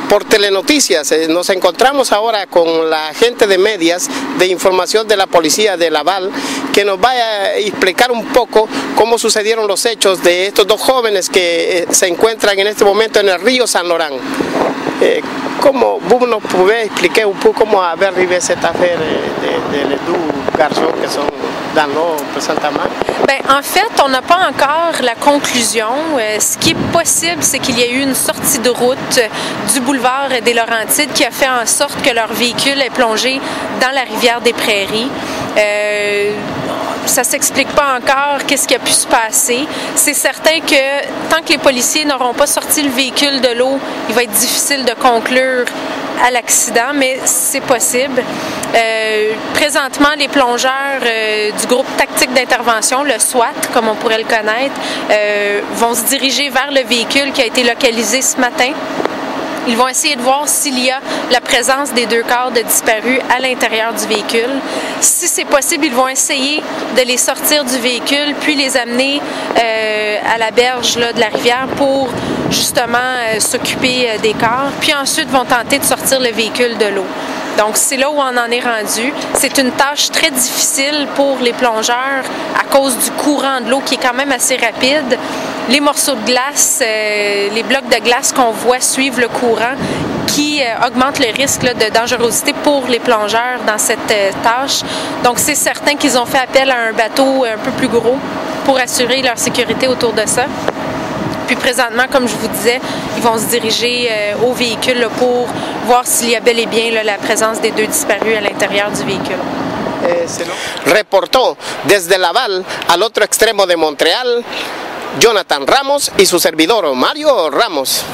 por Telenoticias. Nos encontramos ahora con la gente de medias de información de la policía de Laval, que nos va a explicar un poco cómo sucedieron los hechos de estos dos jóvenes que se encuentran en este momento en el río Saint Laurent. Comment vous nous pouvez expliquer un peu comment avait arrivé cette affaire de les deux garçons qui sont dans l'eau présentement? Bien, en fait, on n'a pas encore la conclusion. Ce qui est possible, c'est qu'il y a eu une sortie de route du boulevard des Laurentides qui a fait en sorte que leur véhicule est plongé dans la rivière des Prairies. Ça ne s'explique pas encore qu'est-ce qui a pu se passer. C'est certain que tant que les policiers n'auront pas sorti le véhicule de l'eau, il va être difficile de conclure à l'accident, mais c'est possible. Présentement, les plongeurs du groupe tactique d'intervention, le SWAT, comme on pourrait le connaître, vont se diriger vers le véhicule qui a été localisé ce matin. Ils vont essayer de voir s'il y a la présence des deux corps de disparus à l'intérieur du véhicule. Si c'est possible, ils vont essayer de les sortir du véhicule, puis les amener à la berge là, de la rivière pour justement s'occuper des corps. Puis ensuite, vont tenter de sortir le véhicule de l'eau. Donc, c'est là où on en est rendu. C'est une tâche très difficile pour les plongeurs à cause du courant de l'eau qui est quand même assez rapide. Les morceaux de glace, les blocs de glace qu'on voit suivent le courant qui augmente le risque là, de dangerosité pour les plongeurs dans cette tâche. Donc, c'est certain qu'ils ont fait appel à un bateau un peu plus gros pour assurer leur sécurité autour de ça. Puis présentement, comme je vous disais, ils vont se diriger au véhicule là, pour voir s'il y a bel et bien là, la présence des deux disparus à l'intérieur du véhicule. Reportó desde Laval al otro extremo de Montreal, Jonathan Ramos y su servidor Mario Ramos.